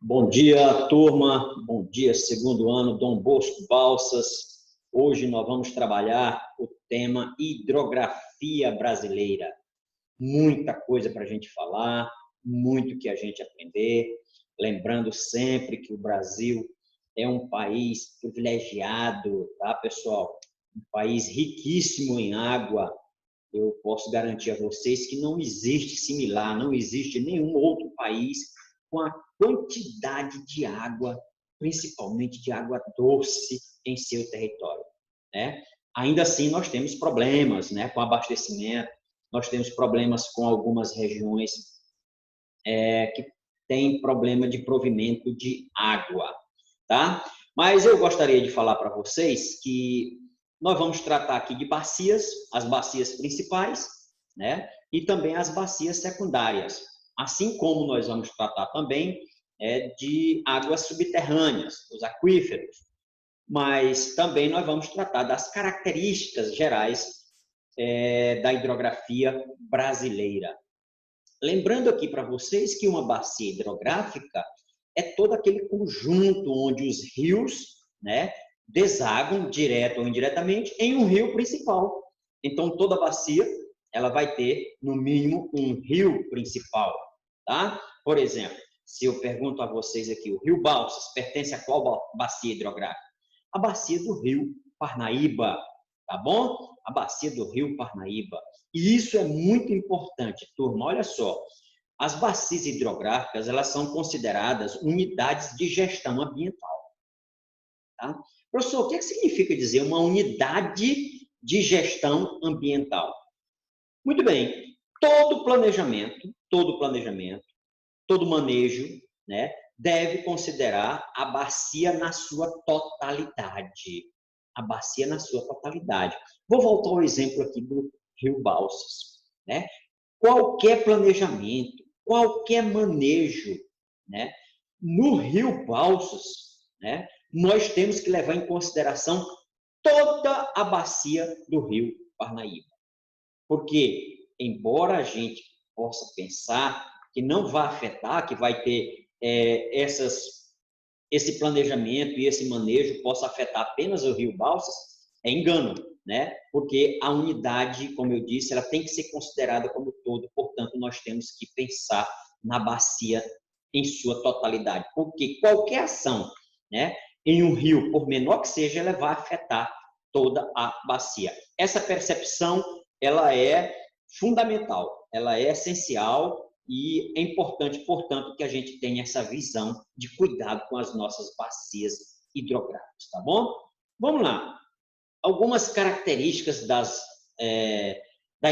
Bom dia, turma. Bom dia, segundo ano, Dom Bosco Balsas. Hoje nós vamos trabalhar o tema hidrografia brasileira. Muita coisa para a gente falar, muito que a gente aprender. Lembrando sempre que o Brasil é um país privilegiado, tá, pessoal? Um país riquíssimo em água. Eu posso garantir a vocês que não existe similar, não existe nenhum outro país com a quantidade de água, principalmente de água doce, em seu território, né? Ainda assim, nós temos problemas, né, com abastecimento, nós temos problemas com algumas regiões que têm problema de provimento de água, tá? Mas eu gostaria de falar para vocês que nós vamos tratar aqui de bacias, as bacias principais, né? E também as bacias secundárias. Assim como nós vamos tratar também de águas subterrâneas, os aquíferos. Mas também nós vamos tratar das características gerais da hidrografia brasileira. Lembrando aqui para vocês que uma bacia hidrográfica é todo aquele conjunto onde os rios, né, desaguam direto ou indiretamente em um rio principal. Então, toda bacia ela vai ter, no mínimo, um rio principal. Tá? Por exemplo, se eu pergunto a vocês aqui, o Rio Balsas pertence a qual bacia hidrográfica? A bacia do Rio Parnaíba, tá bom? A bacia do Rio Parnaíba. E isso é muito importante, turma. Olha só, as bacias hidrográficas elas são consideradas unidades de gestão ambiental. Tá? Professor, o que significa dizer uma unidade de gestão ambiental? Muito bem, todo manejo, né, deve considerar a bacia na sua totalidade. A bacia na sua totalidade. Vou voltar ao exemplo aqui do Rio Balsas, né? Qualquer planejamento, qualquer manejo, né? No Rio Balsas, né? Nós temos que levar em consideração toda a bacia do Rio Parnaíba. Porque, embora a gente possa pensar que não vai afetar, que vai ter esse planejamento e esse manejo possa afetar apenas o Rio Balsas, é engano, né? Porque a unidade, como eu disse, ela tem que ser considerada como todo, portanto, nós temos que pensar na bacia em sua totalidade, porque qualquer ação, né, em um rio, por menor que seja, ela vai afetar toda a bacia. Essa percepção, ela é fundamental, ela é essencial e é importante, portanto, que a gente tenha essa visão de cuidado com as nossas bacias hidrográficas, tá bom? Vamos lá. Algumas características da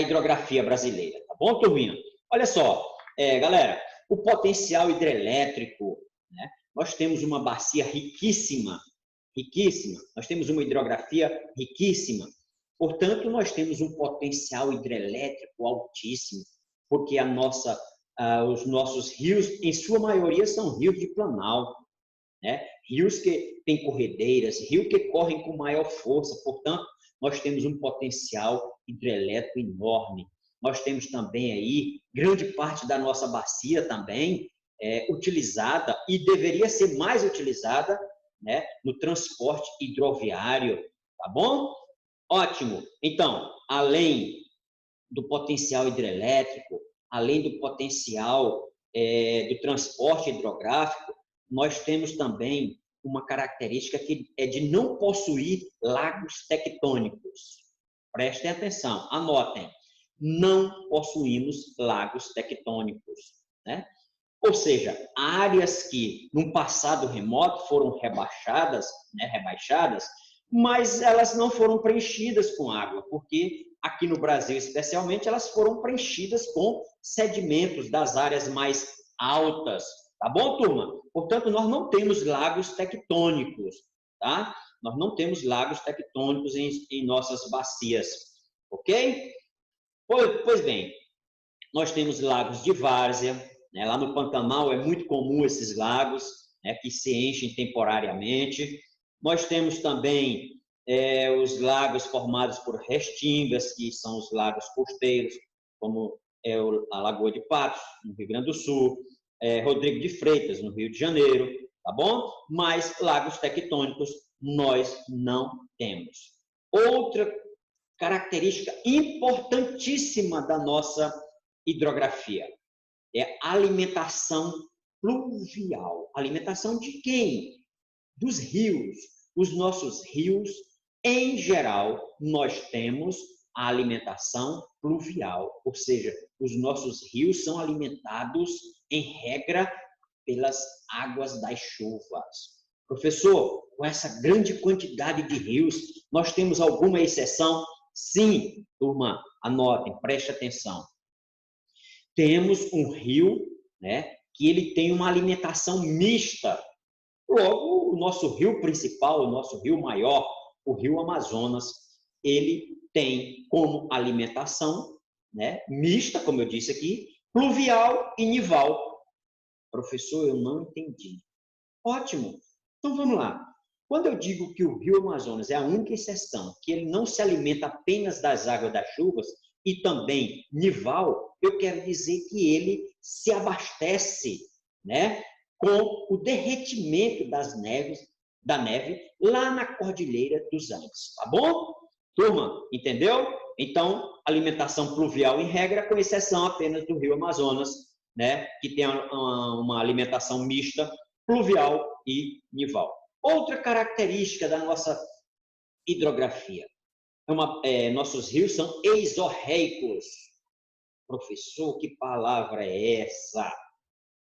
hidrografia brasileira, tá bom, turminha? Olha só, galera, o potencial hidrelétrico, né? Nós temos uma bacia riquíssima, riquíssima, nós temos uma hidrografia riquíssima, portanto, nós temos um potencial hidrelétrico altíssimo, porque os nossos rios, em sua maioria, são rios de planalto, né? Rios que têm corredeiras, rios que correm com maior força, portanto, nós temos um potencial hidrelétrico enorme. Nós temos também aí, grande parte da nossa bacia também utilizada e deveria ser mais utilizada, né, no transporte hidroviário, tá bom? Ótimo. Então, além do potencial hidrelétrico, além do potencial do transporte hidrográfico, nós temos também uma característica que é de não possuir lagos tectônicos. Prestem atenção, anotem. Não possuímos lagos tectônicos, né? Ou seja, áreas que, num passado remoto, foram rebaixadas, né, mas elas não foram preenchidas com água, porque aqui no Brasil, especialmente, elas foram preenchidas com sedimentos das áreas mais altas. Tá bom, turma? Portanto, nós não temos lagos tectônicos, tá? Nós não temos lagos tectônicos em nossas bacias, ok? Pois bem, nós temos lagos de várzea, né? Lá no Pantanal é muito comum esses lagos, né, que se enchem temporariamente. Nós temos também os lagos formados por restingas, que são os lagos costeiros, como a Lagoa de Patos, no Rio Grande do Sul. Rodrigo de Freitas, no Rio de Janeiro, tá bom? Mas lagos tectônicos nós não temos. Outra característica importantíssima da nossa hidrografia é a alimentação pluvial. Alimentação de quem? Dos rios. Os nossos rios, em geral, nós temos a alimentação pluvial, ou seja, os nossos rios são alimentados, em regra, pelas águas das chuvas. Professor, com essa grande quantidade de rios, nós temos alguma exceção? Sim, turma, anotem, preste atenção. Temos um rio, né, que ele tem uma alimentação mista. Logo, o nosso rio principal, o nosso rio maior, o rio Amazonas, ele tem como alimentação, né, mista, como eu disse aqui, pluvial e nival. Professor, eu não entendi. Ótimo. Então, vamos lá. Quando eu digo que o rio Amazonas é a única exceção, que ele não se alimenta apenas das águas das chuvas e também nival, eu quero dizer que ele se abastece, né, com o derretimento da neve lá na Cordilheira dos Andes. Tá bom? Turma, entendeu? Então, alimentação pluvial em regra, com exceção apenas do rio Amazonas, né, que tem uma alimentação mista, pluvial e nival. Outra característica da nossa hidrografia. Nossos rios são exorreicos. Professor, que palavra é essa?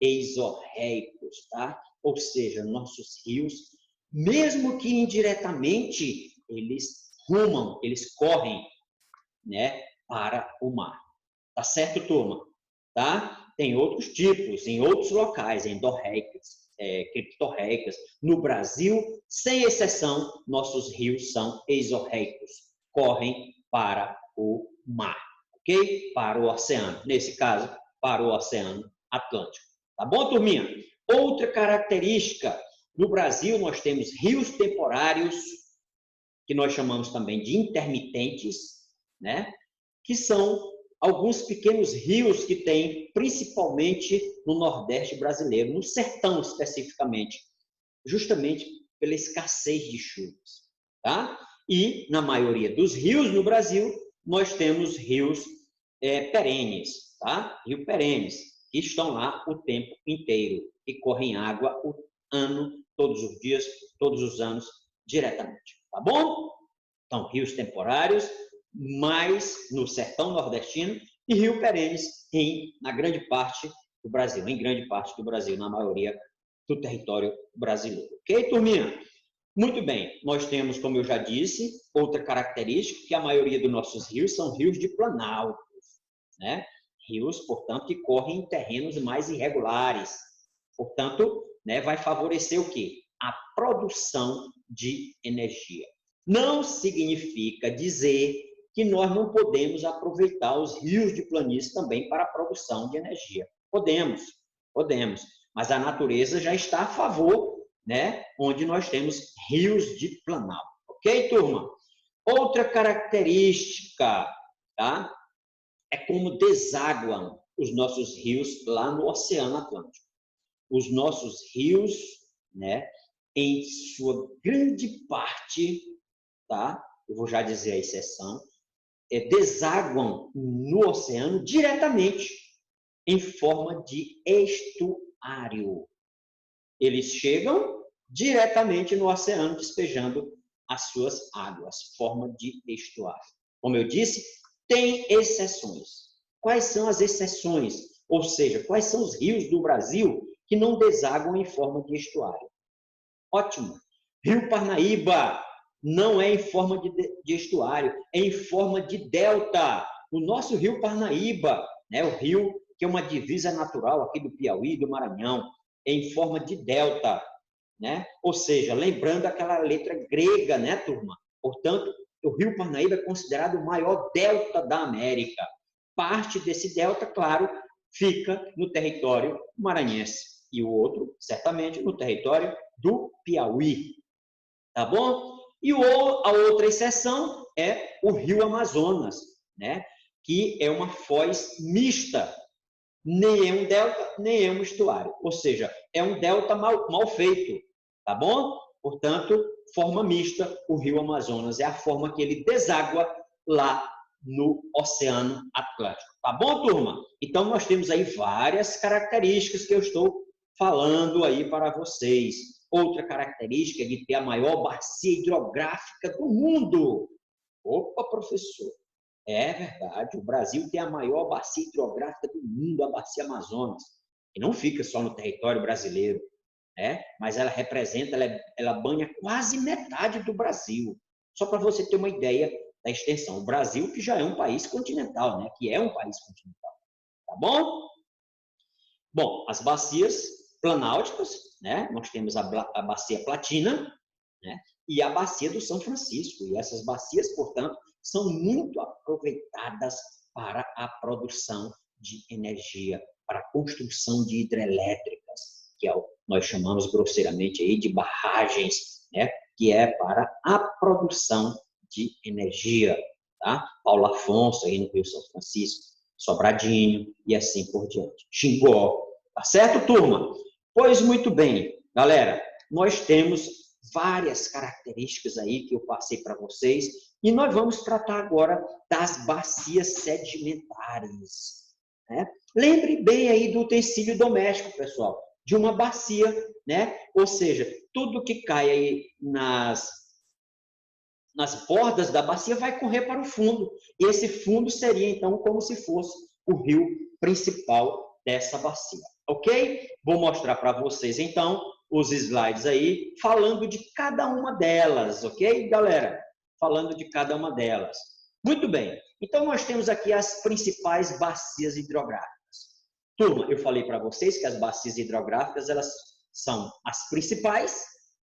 Exorreicos, tá? Ou seja, nossos rios, mesmo que indiretamente, eles rumam, eles correm, né, para o mar. Tá certo, turma? Tá? Tem outros tipos, em outros locais, endorreicas, criptorreicas. No Brasil, sem exceção, nossos rios são exorreicos, correm para o mar, ok? Para o oceano. Nesse caso, para o Oceano Atlântico. Tá bom, turminha? Outra característica, no Brasil nós temos rios temporários, que nós chamamos também de intermitentes, né? Que são alguns pequenos rios que tem, principalmente no Nordeste brasileiro, no sertão especificamente, justamente pela escassez de chuvas, tá? E, na maioria dos rios no Brasil, nós temos rios perenes, tá? Rios perenes, que estão lá o tempo inteiro, que correm água o ano, todos os dias, todos os anos, diretamente, tá bom? Então, rios temporários, mais no sertão nordestino, e rios perenes na grande parte do Brasil, na maioria do território brasileiro. Ok, turminha? Muito bem, nós temos, como eu já disse, outra característica, que a maioria dos nossos rios são rios de planaltos, né? Rios, portanto, que correm em terrenos mais irregulares. Portanto, né, vai favorecer o quê? A produção de energia. Não significa dizer que nós não podemos aproveitar os rios de planície também para a produção de energia. Podemos, mas a natureza já está a favor, né, onde nós temos rios de planalto. Ok, turma? Outra característica, tá, é como desaguam os nossos rios lá no Oceano Atlântico. Os nossos rios, né, em sua grande parte, tá? Eu vou já dizer a exceção, desaguam no oceano diretamente, em forma de estuário. Eles chegam diretamente no oceano, despejando as suas águas, forma de estuário. Como eu disse, tem exceções. Quais são as exceções? Ou seja, quais são os rios do Brasil que não desaguam em forma de estuário? Ótimo. Rio Parnaíba não é em forma de estuário, é em forma de delta. O nosso Rio Parnaíba, né, o rio que é uma divisa natural aqui do Piauí, do Maranhão, é em forma de delta, né? Ou seja, lembrando aquela letra grega, né, turma? Portanto, o Rio Parnaíba é considerado o maior delta da América. Parte desse delta, claro, fica no território maranhense e o outro, certamente, no território do Piauí. Tá bom? E a outra exceção é o Rio Amazonas, né? Que é uma foz mista, Nem é um delta, nem é um estuário. Ou seja, é um delta mal feito, tá bom? Portanto, forma mista, o rio Amazonas é a forma que ele deságua lá no Oceano Atlântico. Tá bom, turma? Então, nós temos aí várias características que eu estou falando aí para vocês. Outra característica é de ter a maior bacia hidrográfica do mundo. Opa, professor. É verdade, o Brasil tem a maior bacia hidrográfica do mundo, a Bacia Amazonas, e não fica só no território brasileiro, né? Mas ela representa, ela banha quase metade do Brasil. Só para você ter uma ideia da extensão. O Brasil, que já é um país continental, né? Que é um país continental, tá bom? Bom, as bacias planálticas, né? Nós temos a Bacia Platina, né? E a Bacia do São Francisco. E essas bacias, portanto, são muito aproveitadas para a produção de energia, para a construção de hidrelétricas, que é o que nós chamamos grosseiramente aí de barragens, né? Que é para a produção de energia, tá? Paulo Afonso aí no Rio São Francisco, Sobradinho e assim por diante. Xingó, tá certo, turma? Pois muito bem, galera, nós temos várias características aí que eu passei para vocês e nós vamos tratar agora das bacias sedimentares, né? Lembre bem aí do utensílio doméstico, pessoal, de uma bacia, né? Ou seja, tudo que cai aí nas bordas da bacia vai correr para o fundo. E esse fundo seria, então, como se fosse o rio principal dessa bacia. Ok? Vou mostrar para vocês, então, os slides aí, falando de cada uma delas. Ok, galera? Falando de cada uma delas. Muito bem. Então, nós temos aqui as principais bacias hidrográficas. Turma, eu falei para vocês que as bacias hidrográficas, elas são as principais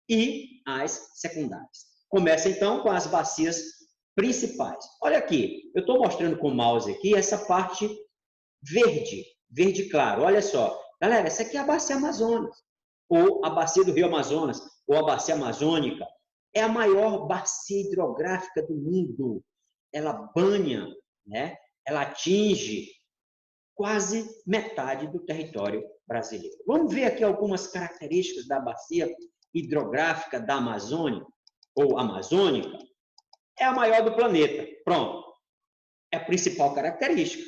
e as secundárias. Começa, então, com as bacias principais. Olha aqui, eu estou mostrando com o mouse aqui essa parte verde, verde claro. Olha só. Galera, essa aqui é a Bacia Amazonas, ou a Bacia do Rio Amazonas, ou a Bacia Amazônica. É a maior bacia hidrográfica do mundo. Ela banha, né? Ela atinge quase metade do território brasileiro. Vamos ver aqui algumas características da bacia hidrográfica da Amazônia, ou amazônica. É a maior do planeta. Pronto. É a principal característica.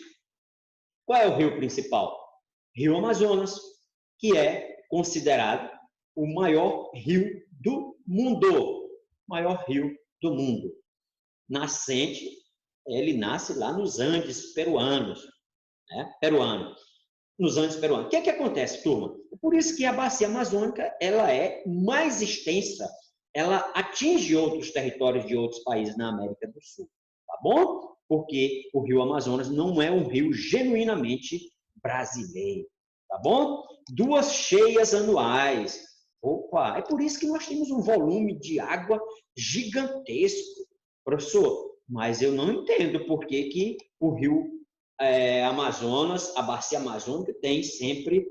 Qual é o rio principal? Rio Amazonas, que é considerado o maior rio do mundo. Maior rio do mundo. Nascente, ele nasce lá nos Andes peruanos, né? Nos Andes peruanos. O que acontece, turma? Por isso que a bacia amazônica ela é mais extensa, ela atinge outros territórios de outros países na América do Sul, tá bom? Porque o rio Amazonas não é um rio genuinamente brasileiro, tá bom? 2 cheias anuais. Opa, é por isso que nós temos um volume de água gigantesco, professor. Mas eu não entendo por que o rio Amazonas, a bacia amazônica, tem sempre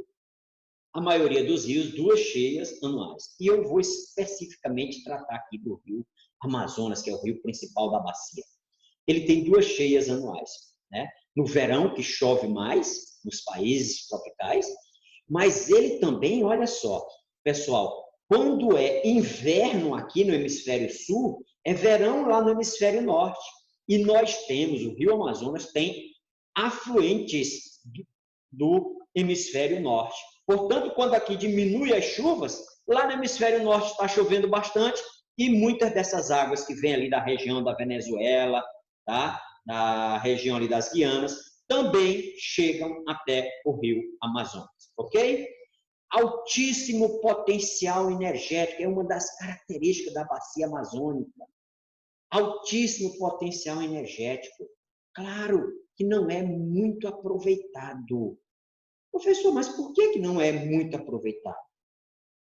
a maioria dos rios 2 cheias anuais. E eu vou especificamente tratar aqui do rio Amazonas, que é o rio principal da bacia. Ele tem 2 cheias anuais, né? No verão, que chove mais, nos países tropicais, mas ele também, olha só, pessoal, quando é inverno aqui no hemisfério sul, é verão lá no hemisfério norte. E nós temos, o rio Amazonas tem afluentes do hemisfério norte. Portanto, quando aqui diminui as chuvas, lá no hemisfério norte está chovendo bastante e muitas dessas águas que vêm ali da região da Venezuela, tá? Da região ali das Guianas, também chegam até o rio Amazonas, ok? Altíssimo potencial energético, é uma das características da bacia amazônica. Altíssimo potencial energético. Claro que não é muito aproveitado. Professor, mas por que não é muito aproveitado?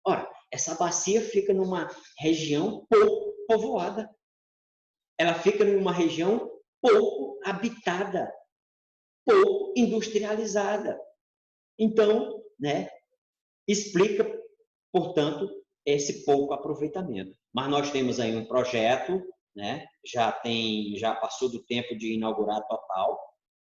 Ora, essa bacia fica numa região pouco povoada. Ela fica numa região pouco habitada, pouco industrializada. Então, né, explica, portanto, esse pouco aproveitamento. Mas nós temos aí um projeto, né, já passou do tempo de inaugurar total,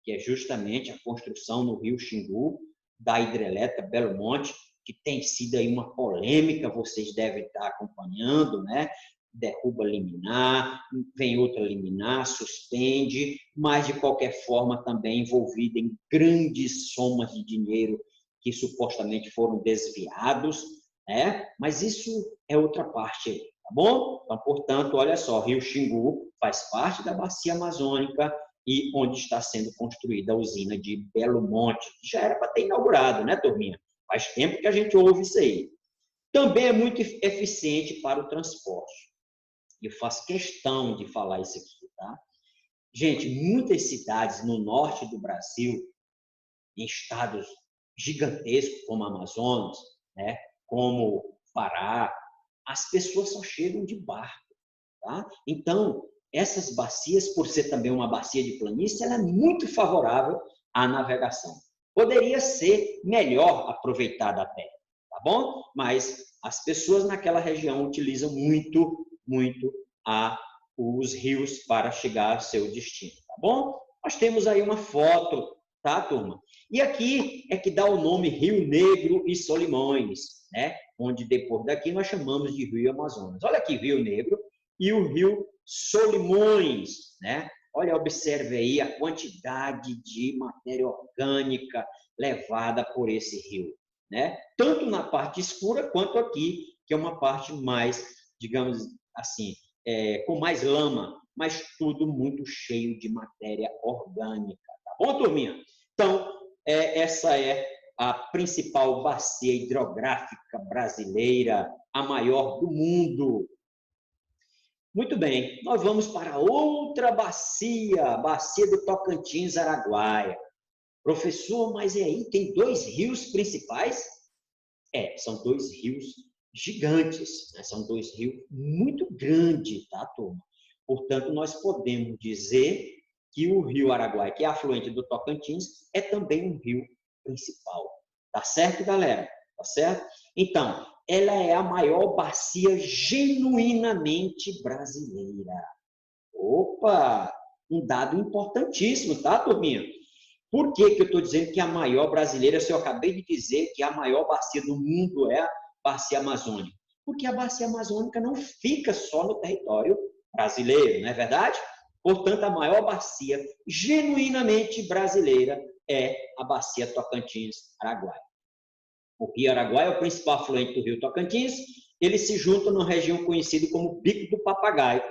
que é justamente a construção no Rio Xingu, da hidrelétrica Belo Monte, que tem sido aí uma polêmica, vocês devem estar acompanhando, né? Derruba liminar, vem outra liminar, suspende, mas de qualquer forma também envolvida em grandes somas de dinheiro que supostamente foram desviados, né? Mas isso é outra parte aí, tá bom? Então, portanto, olha só, Rio Xingu faz parte da bacia amazônica e onde está sendo construída a usina de Belo Monte, que já era para ter inaugurado, né, turminha? Faz tempo que a gente ouve isso aí. Também é muito eficiente para o transporte. Eu faço questão de falar isso aqui, tá? Gente, muitas cidades no norte do Brasil, em estados gigantescos como Amazonas, né, como Pará, as pessoas só chegam de barco, tá? Então, essas bacias, por ser também uma bacia de planície, ela é muito favorável à navegação. Poderia ser melhor aproveitada a terra, tá bom? Mas as pessoas naquela região utilizam muito os rios para chegar ao seu destino, tá bom? Nós temos aí uma foto, tá, turma? E aqui é que dá o nome Rio Negro e Solimões, né? Onde depois daqui nós chamamos de Rio Amazonas. Olha aqui, Rio Negro e o Rio Solimões, né? Olha, observe aí a quantidade de matéria orgânica levada por esse rio, né? Tanto na parte escura quanto aqui, que é uma parte mais, digamos assim, com mais lama, mas tudo muito cheio de matéria orgânica, tá bom, turminha? Então, essa é a principal bacia hidrográfica brasileira, a maior do mundo. Muito bem, nós vamos para outra bacia, bacia do Tocantins, Araguaia. Professor, mas e aí, tem dois rios principais? São dois rios gigantes, né? São dois rios muito grandes, tá, turma? Portanto, nós podemos dizer que o rio Araguaia, que é afluente do Tocantins, é também um rio principal. Tá certo, galera? Tá certo? Então, ela é a maior bacia genuinamente brasileira. Opa! Um dado importantíssimo, tá, turminha? Por que eu estou dizendo que a maior brasileira, se eu acabei de dizer que a maior bacia do mundo é a bacia amazônica? Porque a bacia amazônica não fica só no território brasileiro, não é verdade? Portanto, a maior bacia genuinamente brasileira é a bacia Tocantins-Araguaia. O rio Araguaia é o principal afluente do rio Tocantins, ele se junta numa região conhecida como Bico do Papagaio,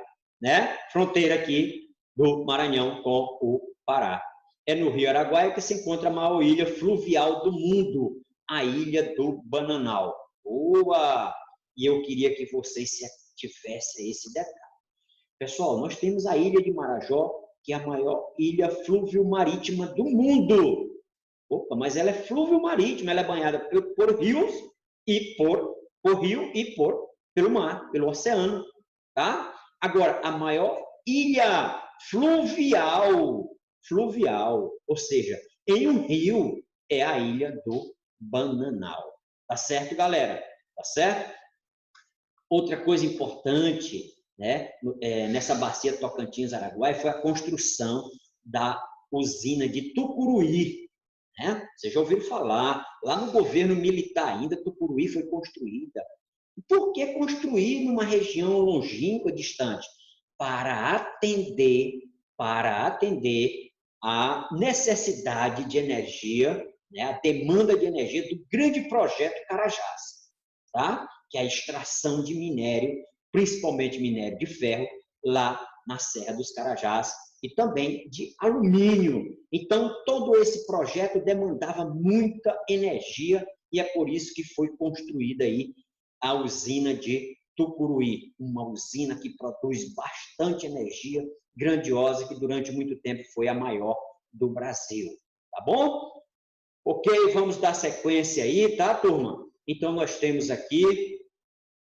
né? Fronteira aqui do Maranhão com o Pará. É no rio Araguaia que se encontra a maior ilha fluvial do mundo, a Ilha do Bananal. Boa! E eu queria que vocês tivessem esse detalhe. Pessoal, nós temos a Ilha de Marajó, que é a maior ilha fluvio-marítima do mundo. Opa, mas ela é fluvio-marítima, ela é banhada por rios e pelo mar, pelo oceano, tá? Agora, a maior ilha fluvial, ou seja, em um rio, é a Ilha do Bananal. Tá certo, galera? Tá certo? Outra coisa importante, né, nessa bacia Tocantins-Araguaia foi a construção da usina de Tucuruí, né? Vocês já ouviram falar, lá no governo militar ainda, Tucuruí foi construída. Por que construir numa região longínqua, distante? Para atender a necessidade de energia, né, a demanda de energia do grande projeto Carajás, tá? Que é a extração de minério, principalmente minério de ferro, lá na Serra dos Carajás, e também de alumínio. Então, todo esse projeto demandava muita energia e é por isso que foi construída aí a usina de Tucuruí, uma usina que produz bastante energia, grandiosa, que durante muito tempo foi a maior do Brasil. Tá bom? Ok, vamos dar sequência aí, tá, turma? Então, nós temos aqui,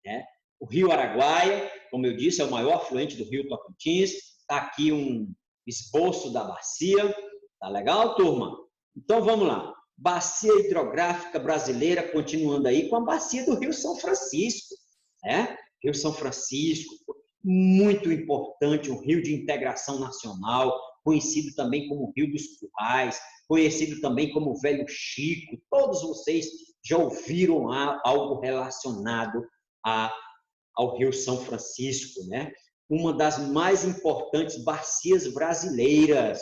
né, o Rio Araguaia, como eu disse, é o maior afluente do Rio Tocantins. Está aqui um esboço da bacia. Tá legal, turma? Então, vamos lá. Bacia hidrográfica brasileira, continuando aí com a bacia do Rio São Francisco, né? Rio São Francisco, muito importante, um rio de integração nacional, conhecido também como Rio dos Currais, conhecido também como Velho Chico. Todos vocês já ouviram algo relacionado ao Rio São Francisco, né? Uma das mais importantes bacias brasileiras,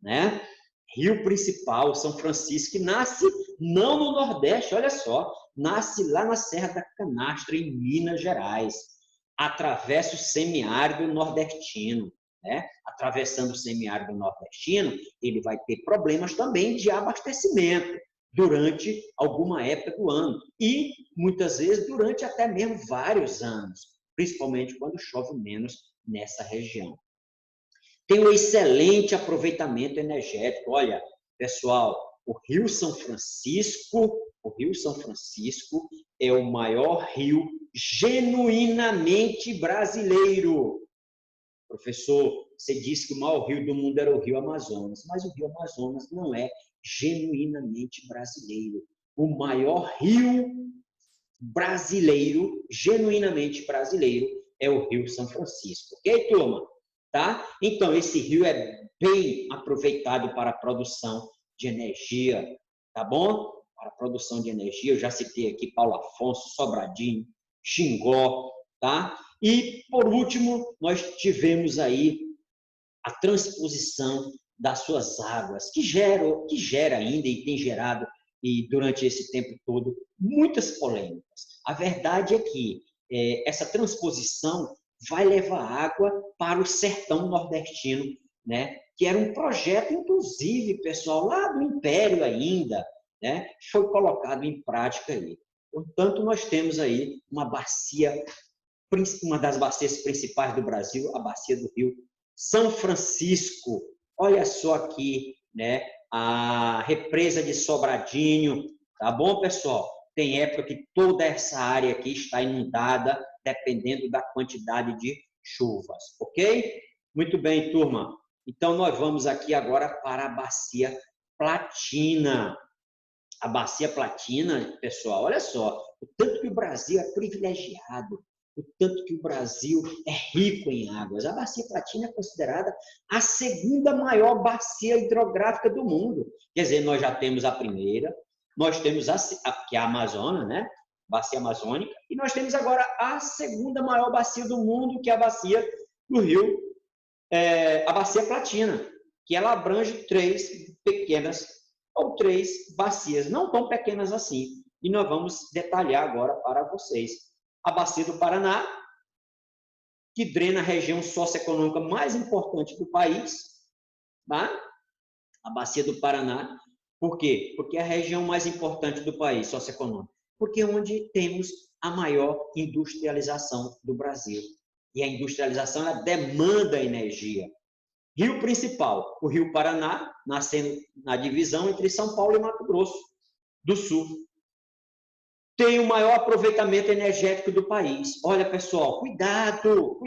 né? Rio principal, São Francisco, que nasce não no Nordeste, olha só, nasce lá na Serra da Canastra, em Minas Gerais, atravessa o semiárido nordestino, né? Atravessando o semiárido nordestino, ele vai ter problemas também de abastecimento durante alguma época do ano e, muitas vezes, durante até mesmo vários anos, principalmente quando chove menos nessa região. Tem um excelente aproveitamento energético. Olha, pessoal, o Rio São Francisco é o maior rio genuinamente brasileiro. Professor, você disse que o maior rio do mundo era o Rio Amazonas, mas o Rio Amazonas não é genuinamente brasileiro. O maior rio brasileiro, genuinamente brasileiro, é o Rio São Francisco. Ok, turma? Tá? Então, esse rio é bem aproveitado para a produção de energia, tá bom? Para a produção de energia, eu já citei aqui Paulo Afonso, Sobradinho, Xingó, tá? E, por último, nós tivemos aí a transposição das suas águas, que gera ainda e tem gerado, e durante esse tempo todo, muitas polêmicas. A verdade é que essa transposição vai levar água para o sertão nordestino, né? Que era um projeto, inclusive, pessoal, lá do Império ainda, né? Foi colocado em prática aí. Portanto, nós temos aí uma das bacias principais do Brasil, a bacia do Rio São Francisco. Olha só aqui, né? A represa de Sobradinho, tá bom, pessoal? Tem época que toda essa área aqui está inundada, dependendo da quantidade de chuvas, ok? Muito bem, turma. Então, nós vamos aqui agora para a Bacia Platina. A Bacia Platina, pessoal, olha só, o tanto que o Brasil é privilegiado, o tanto que o Brasil é rico em águas. A Bacia Platina é considerada a segunda maior bacia hidrográfica do mundo. Quer dizer, nós já temos a primeira, nós temos que é a Amazônia, né? Bacia Amazônica, e nós temos agora a segunda maior bacia do mundo, que é a bacia do Rio, a Bacia Platina, que ela abrange três bacias, não tão pequenas assim. E nós vamos detalhar agora para vocês. A Bacia do Paraná, que drena a região socioeconômica mais importante do país, tá? A Bacia do Paraná. Por quê? Porque é a região mais importante do país, socioeconômica. Porque é onde temos a maior industrialização do Brasil. E a industrialização, ela demanda energia. Rio principal, o Rio Paraná, nascendo na divisão entre São Paulo e Mato Grosso do Sul. Tem o maior aproveitamento energético do país. Olha, pessoal, cuidado,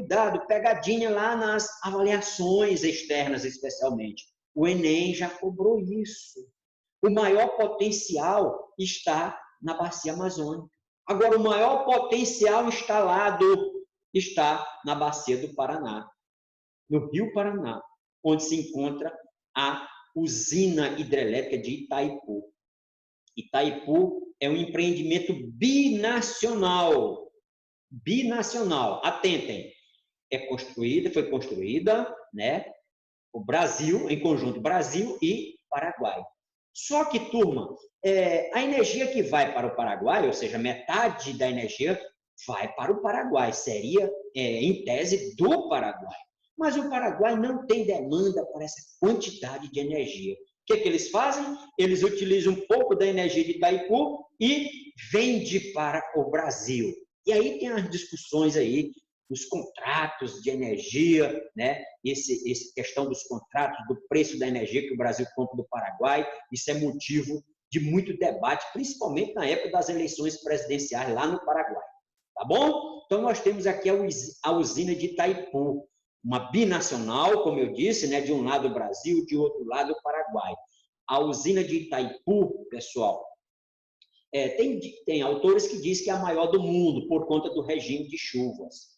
pegadinha lá nas avaliações externas, especialmente. O Enem já cobrou isso. O maior potencial está na Bacia Amazônica. Agora, o maior potencial instalado está na Bacia do Paraná, no Rio Paraná, onde se encontra a usina hidrelétrica de Itaipu. Itaipu é um empreendimento binacional. Binacional. Atentem, foi construída, né? O Brasil, em conjunto, Brasil e Paraguai. Só que, turma, a energia que vai para o Paraguai, ou seja, metade da energia vai para o Paraguai, seria, em tese, do Paraguai. Mas o Paraguai não tem demanda para essa quantidade de energia. O que eles fazem? Eles utilizam um pouco da energia de Itaipu e vendem para o Brasil. E aí tem as discussões aí dos contratos de energia, né? Essa questão dos contratos, do preço da energia que o Brasil compra do Paraguai, isso é motivo de muito debate, principalmente na época das eleições presidenciais lá no Paraguai. Tá bom? Então, nós temos aqui a usina de Itaipu, uma binacional, como eu disse, né? De um lado o Brasil, de outro lado o Paraguai. A usina de Itaipu, pessoal, tem autores que dizem que é a maior do mundo, por conta do regime de chuvas.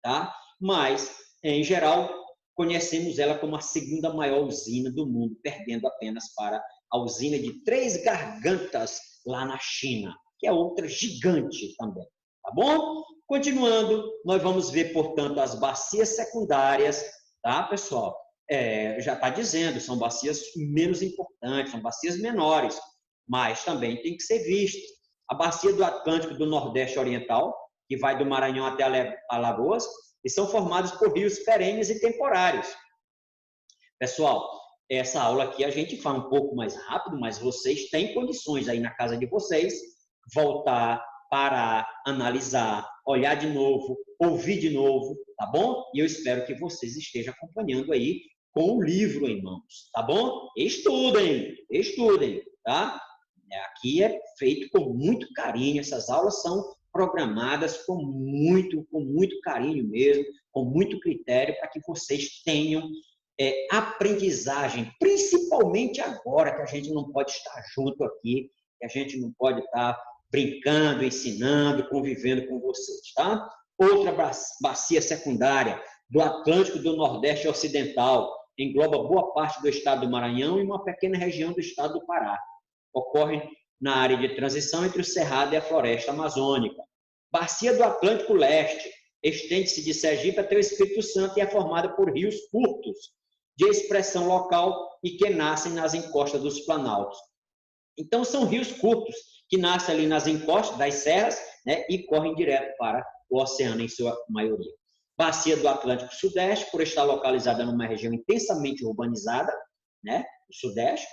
Tá? Mas, em geral, conhecemos ela como a segunda maior usina do mundo, perdendo apenas para a usina de Três Gargantas, lá na China, que é outra gigante também, tá bom? Continuando, nós vamos ver, portanto, as bacias secundárias, tá, pessoal? Já está dizendo, são bacias menos importantes, são bacias menores, mas também tem que ser visto. A bacia do Atlântico do Nordeste Oriental, que vai do Maranhão até Alagoas, e são formados por rios perenes e temporários. Pessoal, essa aula aqui a gente fala um pouco mais rápido, mas vocês têm condições aí na casa de vocês, voltar, parar, analisar, olhar de novo, ouvir de novo, tá bom? E eu espero que vocês estejam acompanhando aí com o livro em mãos, tá bom? Estudem, tá? Aqui é feito com muito carinho, essas aulas são programadas com muito carinho mesmo, com muito critério, para que vocês tenham aprendizagem, principalmente agora que a gente não pode estar junto aqui, que a gente não pode estar brincando, ensinando, convivendo com vocês, tá? Outra bacia secundária do Atlântico do Nordeste Ocidental, engloba boa parte do estado do Maranhão e uma pequena região do estado do Pará. Ocorre na área de transição entre o Cerrado e a floresta amazônica. Bacia do Atlântico Leste, estende-se de Sergipe até o Espírito Santo e é formada por rios curtos, de expressão local e que nascem nas encostas dos planaltos. Então, são rios curtos, que nascem ali nas encostas das serras, né, e correm direto para o oceano, em sua maioria. Bacia do Atlântico Sudeste, por estar localizada numa região intensamente urbanizada, né, o Sudeste,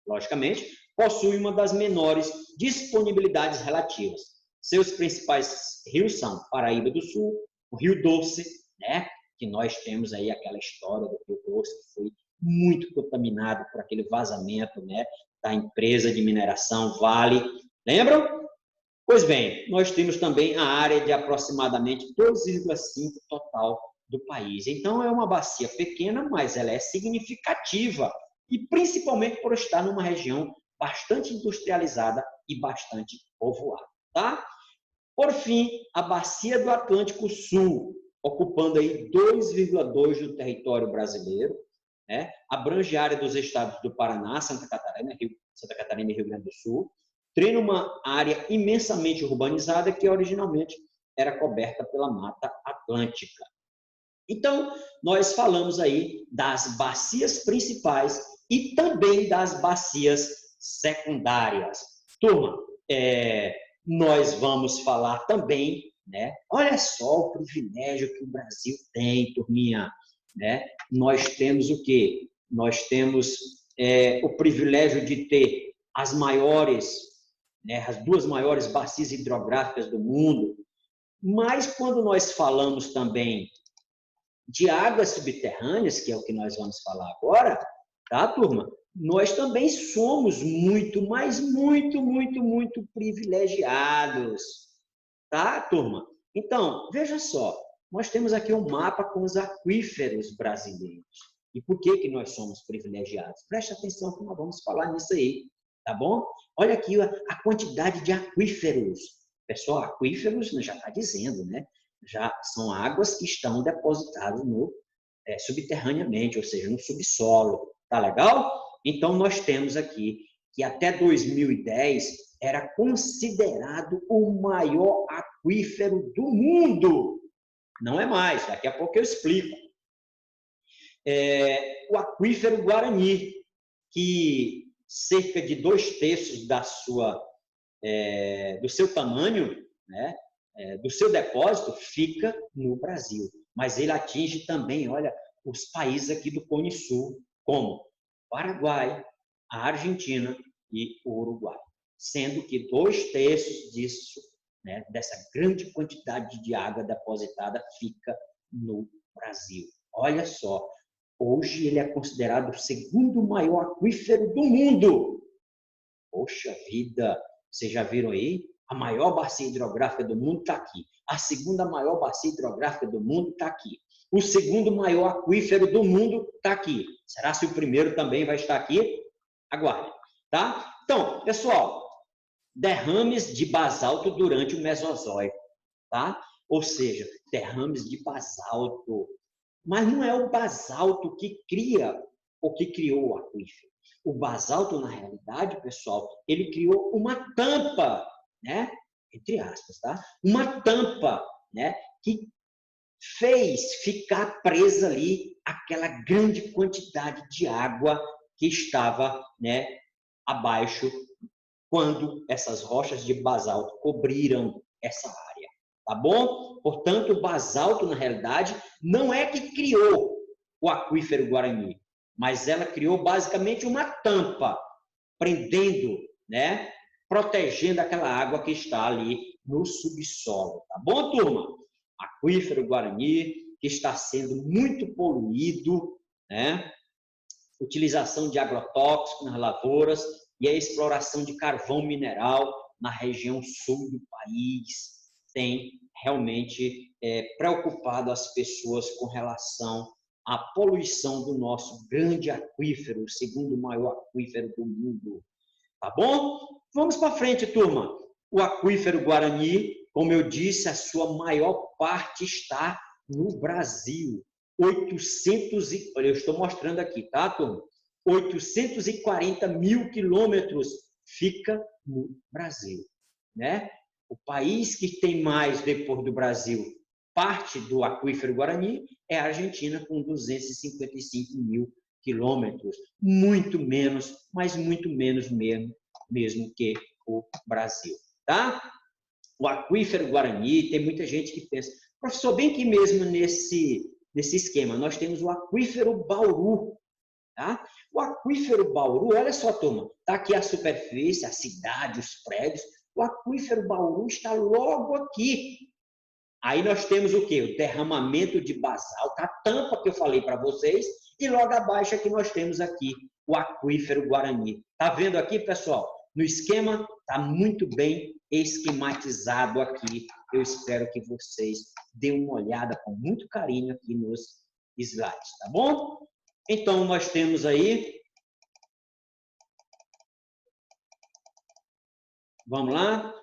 logicamente, possui uma das menores disponibilidades relativas. Seus principais rios são Paraíba do Sul, o Rio Doce, né, que nós temos aí aquela história do Rio Doce, que foi muito contaminado por aquele vazamento, né, da empresa de mineração Vale. Lembram? Pois bem, nós temos também a área de aproximadamente 2,5 total do país. Então, é uma bacia pequena, mas ela é significativa, e principalmente por estar numa região bastante industrializada e bastante povoada, tá? Por fim, a bacia do Atlântico Sul, ocupando aí 2,2% do território brasileiro, né? Abrange a área dos estados do Paraná, Santa Catarina e Rio Grande do Sul, treina uma área imensamente urbanizada que originalmente era coberta pela Mata Atlântica. Então, nós falamos aí das bacias principais e também das bacias secundárias. Turma, nós vamos falar também, né? Olha só o privilégio que o Brasil tem, turminha, né? Nós temos o quê? Nós temos o privilégio de ter as maiores, né, as duas maiores bacias hidrográficas do mundo, mas quando nós falamos também de águas subterrâneas, que é o que nós vamos falar agora, tá, turma? Nós também somos muito, mas muito privilegiados, tá, turma? Então, veja só, nós temos aqui um mapa com os aquíferos brasileiros. E por que nós somos privilegiados? Preste atenção que nós vamos falar nisso aí, tá bom? Olha aqui a quantidade de aquíferos. Pessoal, aquíferos já está dizendo, né? Já são águas que estão depositadas subterraneamente, ou seja, no subsolo. Tá legal? Então, nós temos aqui que até 2010 era considerado o maior aquífero do mundo. Não é mais, daqui a pouco eu explico. O aquífero Guarani, que cerca de 2/3 do seu tamanho, né, do seu depósito, fica no Brasil. Mas ele atinge também, olha, os países aqui do Cone Sul, como Paraguai, a Argentina e o Uruguai. Sendo que 2/3 disso, né, dessa grande quantidade de água depositada, fica no Brasil. Olha só, hoje ele é considerado o segundo maior aquífero do mundo. Poxa vida, vocês já viram aí? A maior bacia hidrográfica do mundo está aqui. A segunda maior bacia hidrográfica do mundo está aqui. O segundo maior aquífero do mundo está aqui. Será se o primeiro também vai estar aqui? Aguarde, tá? Então, pessoal, derrames de basalto durante o Mesozoico, tá? Ou seja, derrames de basalto. Mas não é o basalto que cria ou que criou o aquífero. O basalto, na realidade, pessoal, ele criou uma tampa, né? Entre aspas, tá? Uma tampa, né? Que fez ficar presa ali aquela grande quantidade de água que estava, né, abaixo quando essas rochas de basalto cobriram essa área, tá bom? Portanto, o basalto, na realidade, não é que criou o aquífero Guarani, mas ela criou basicamente uma tampa, prendendo, né, protegendo aquela água que está ali no subsolo, tá bom, turma? Aquífero Guarani, que está sendo muito poluído, né? Utilização de agrotóxicos nas lavouras e a exploração de carvão mineral na região sul do país tem realmente preocupado as pessoas com relação à poluição do nosso grande aquífero, o segundo maior aquífero do mundo. Tá bom? Vamos para frente, turma. O aquífero Guarani, como eu disse, a sua maior parte está no Brasil. 800 eu estou mostrando aqui, tá, turma? 840 mil quilômetros fica no Brasil, né? O país que tem mais, depois do Brasil, parte do aquífero Guarani é a Argentina, com 255 mil quilômetros. Muito menos, mas muito menos mesmo que o Brasil, tá? O aquífero Guarani, tem muita gente que pensa, professor, bem que mesmo nesse esquema, nós temos o aquífero Bauru, tá? O aquífero Bauru, olha só, turma, tá aqui a superfície, a cidade, os prédios, o aquífero Bauru está logo aqui. Aí nós temos o quê? O derramamento de basalto, a tampa que eu falei para vocês, e logo abaixo aqui nós temos aqui o aquífero Guarani. Tá vendo aqui, pessoal? No esquema, está muito bem esquematizado aqui. Eu espero que vocês deem uma olhada com muito carinho aqui nos slides, tá bom? Então, nós temos aí... Vamos lá?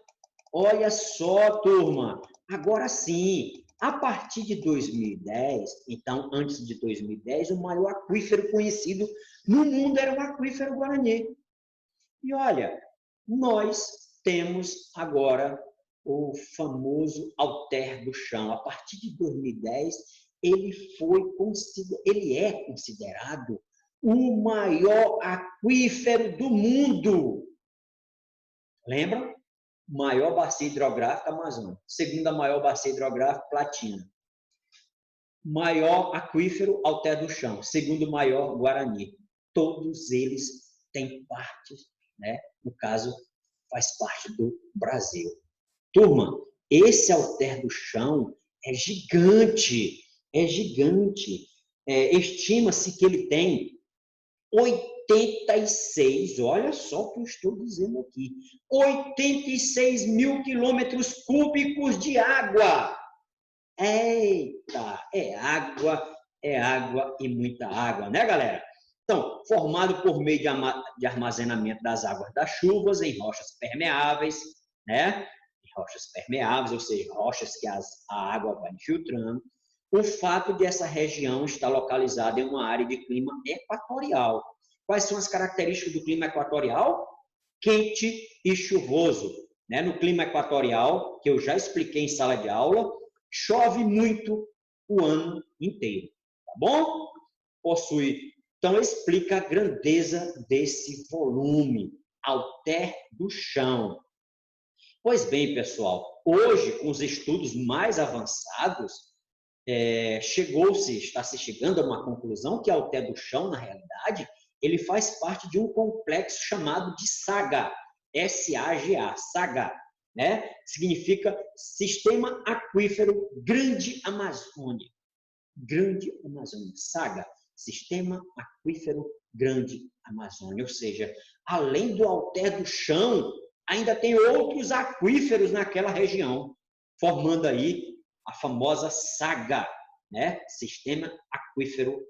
Olha só, turma. Agora sim, a partir de 2010, então, antes de 2010, o maior aquífero conhecido no mundo era o aquífero Guarani. E olha, nós temos agora o famoso Alter do Chão. A partir de 2010, ele é considerado o maior aquífero do mundo. Lembra? Maior bacia hidrográfica, Amazônia. Segunda maior bacia hidrográfica, Platina. Maior aquífero, Alter do Chão. Segundo maior, Guarani. Todos eles têm parte, né? No caso, faz parte do Brasil. Turma, esse Alter do Chão é gigante. É gigante. Estima-se que ele tem 86, olha só o que eu estou dizendo aqui, 86 mil quilômetros cúbicos de água. Eita, é água e muita água, né, galera? Então, formado por meio de armazenamento das águas das chuvas em rochas permeáveis, né? Rochas permeáveis, ou seja, rochas que a água vai infiltrando. O fato de essa região estar localizada em uma área de clima equatorial. Quais são as características do clima equatorial? Quente e chuvoso. Né? No clima equatorial, que eu já expliquei em sala de aula, chove muito o ano inteiro. Tá bom? Então, explica a grandeza desse volume, Alter do Chão. Pois bem, pessoal, hoje, com os estudos mais avançados, está se chegando a uma conclusão que Alter do Chão, na realidade, ele faz parte de um complexo chamado de SAGA, S-A-G-A, SAGA, né? Significa Sistema Aquífero Grande Amazônia. Grande Amazônia, SAGA, Sistema Aquífero Grande Amazônia. Ou seja, além do Alter do Chão, ainda tem outros aquíferos naquela região, formando aí a famosa SAGA, né? Sistema Aquífero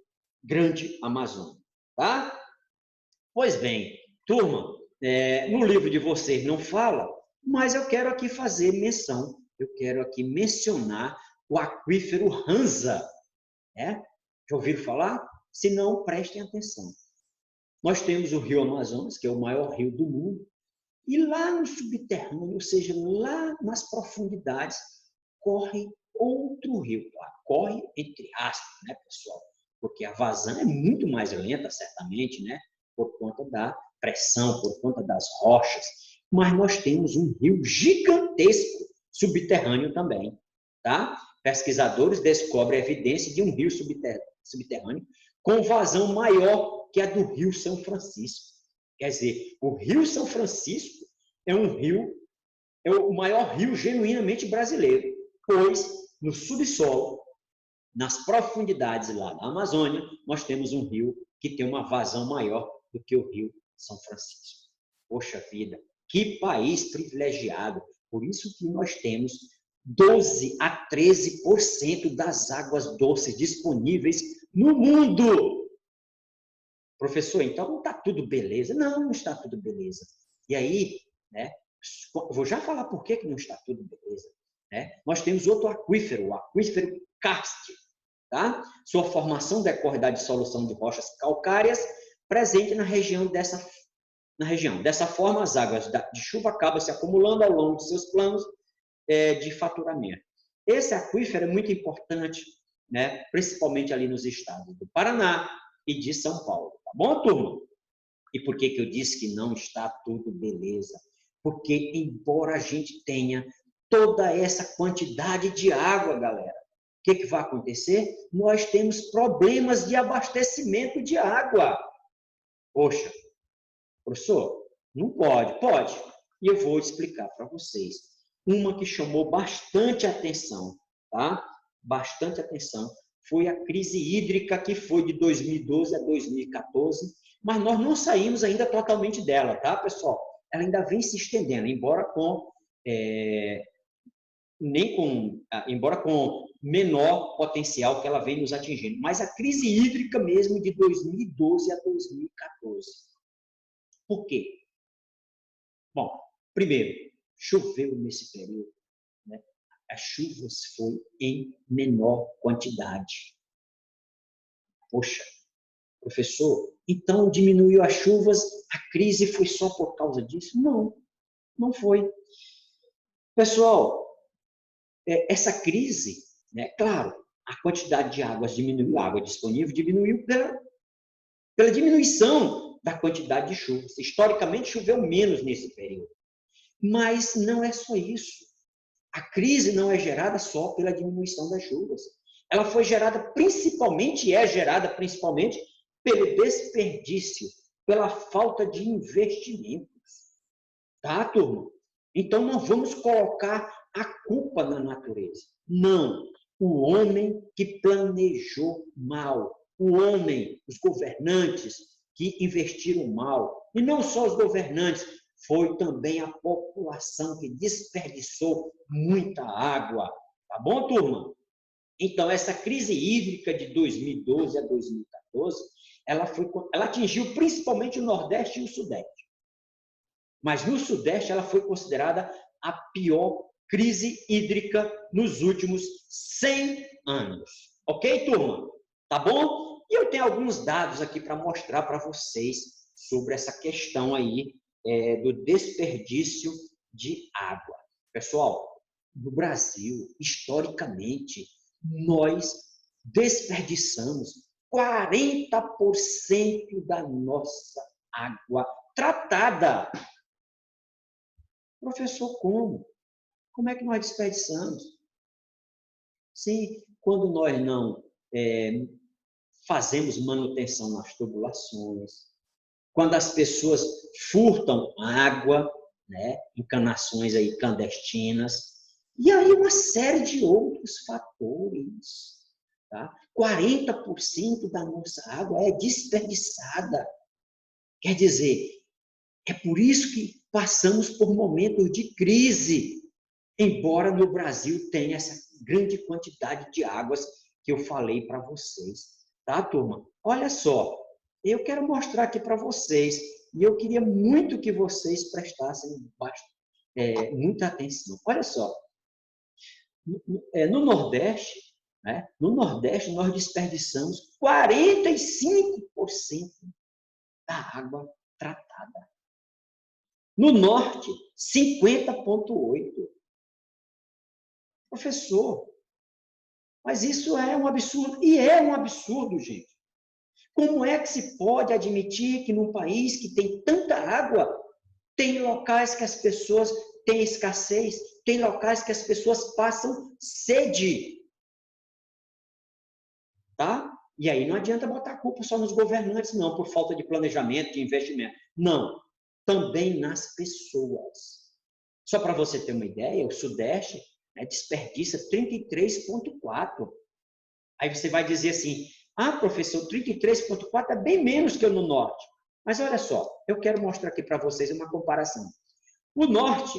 Grande Amazônia, tá? Pois bem, turma, no livro de vocês não fala, mas eu quero aqui fazer menção, eu quero aqui mencionar o aquífero Hansa, né? Já ouviram falar? Se não, prestem atenção. Nós temos o Rio Amazonas, que é o maior rio do mundo, e lá no subterrâneo, ou seja, lá nas profundidades, corre outro rio. Corre entre aspas, né, pessoal? Porque a vazão é muito mais lenta, certamente, né? Por conta da pressão, por conta das rochas. Mas nós temos um rio gigantesco subterrâneo também, tá? Pesquisadores descobrem a evidência de um rio subterrâneo com vazão maior que a do Rio São Francisco. Quer dizer, o Rio São Francisco é o maior rio genuinamente brasileiro, pois no subsolo, nas profundidades lá da Amazônia, nós temos um rio que tem uma vazão maior do que o Rio São Francisco. Poxa vida, que país privilegiado! Por isso que nós temos 12 a 13% das águas doces disponíveis no mundo. Professor, então não está tudo beleza? Não, não está tudo beleza. E aí, né, vou já falar por que não está tudo beleza. Né? Nós temos outro aquífero, o aquífero Cástia. Tá? Sua formação decorre da dissolução de rochas calcárias presente na região. Dessa forma, as águas de chuva acabam se acumulando ao longo de seus planos de faturamento. Esse aquífero é muito importante, né? Principalmente ali nos estados do Paraná e de São Paulo. Tá bom, turma? E por que eu disse que não está tudo beleza? Porque, embora a gente tenha toda essa quantidade de água, galera, o que vai acontecer? Nós temos problemas de abastecimento de água. Poxa, professor, não pode. Pode. E eu vou explicar para vocês. Uma que chamou bastante atenção, tá? Bastante atenção, foi a crise hídrica que foi de 2012 a 2014, mas nós não saímos ainda totalmente dela, tá, pessoal? Ela ainda vem se estendendo, embora com menor potencial que ela vem nos atingindo. Mas a crise hídrica mesmo de 2012 a 2014. Por quê? Bom, primeiro, choveu nesse período. Né? As chuvas foram em menor quantidade. Poxa, professor, então diminuiu as chuvas, a crise foi só por causa disso? Não, não foi. Pessoal, essa crise, né, claro, a quantidade de águas diminuiu, a água disponível diminuiu pela diminuição da quantidade de chuvas. Historicamente, choveu menos nesse período. Mas não é só isso. A crise não é gerada só pela diminuição das chuvas. Ela foi gerada principalmente, e é gerada principalmente, pelo desperdício, pela falta de investimentos. Tá, turma? Então, não vamos colocar a culpa na natureza. Não. O homem que planejou mal. O homem, os governantes que investiram mal. E não só os governantes, foi também a população que desperdiçou muita água. Tá bom, turma? Então, essa crise hídrica de 2012 a 2014, ela atingiu principalmente o Nordeste e o Sudeste. Mas no Sudeste ela foi considerada a pior crise hídrica nos últimos 100 anos. Ok, turma? Tá bom? E eu tenho alguns dados aqui para mostrar para vocês sobre essa questão aí do desperdício de água. Pessoal, no Brasil, historicamente, nós desperdiçamos 40% da nossa água tratada. Professor, como? Como é que nós desperdiçamos? Sim, quando nós não fazemos manutenção nas tubulações, quando as pessoas furtam água, né, encanações aí clandestinas, e aí uma série de outros fatores. Tá? 40% da nossa água é desperdiçada. Quer dizer, é por isso que passamos por momentos de crise, embora no Brasil tenha essa grande quantidade de águas que eu falei para vocês. Tá, turma? Olha só, eu quero mostrar aqui para vocês, e eu queria muito que vocês prestassem muita atenção. Olha só, no Nordeste, né? No Nordeste, nós desperdiçamos 45% da água tratada. No Norte, 50,8%. Professor, mas isso é um absurdo. E é um absurdo, gente. Como é que se pode admitir que num país que tem tanta água, tem locais que as pessoas têm escassez, tem locais que as pessoas passam sede? Tá? E aí não adianta botar a culpa só nos governantes, não, por falta de planejamento, de investimento. Não. Também nas pessoas. Só para você ter uma ideia, o Sudeste, né, desperdiça 33,4%. Aí você vai dizer assim, professor, 33,4% é bem menos que no Norte. Mas olha só, eu quero mostrar aqui para vocês uma comparação. O Norte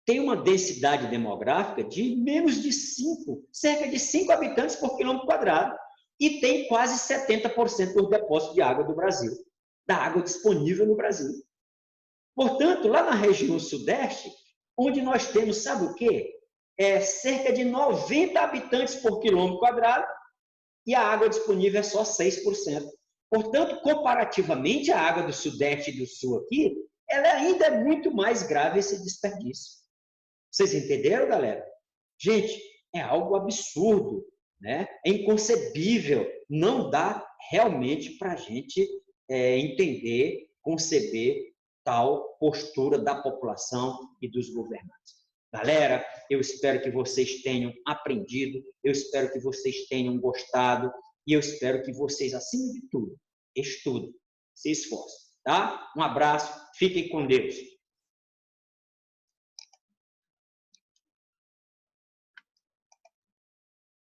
tem uma densidade demográfica de menos de 5, cerca de 5 habitantes por quilômetro quadrado. E tem quase 70% dos depósitos de água do Brasil, da água disponível no Brasil. Portanto, lá na região Sudeste, onde nós temos, sabe o quê? Cerca de 90 habitantes por quilômetro quadrado e a água disponível é só 6%. Portanto, comparativamente, a água do Sudeste e do Sul aqui, ela ainda é muito mais grave esse desperdício. Vocês entenderam, galera? Gente, é algo absurdo, né? É inconcebível. Não dá realmente para a gente entender, conceber tal postura da população e dos governantes. Galera, eu espero que vocês tenham aprendido, eu espero que vocês tenham gostado e eu espero que vocês, acima de tudo, estudem, se esforcem, tá? Um abraço, fiquem com Deus.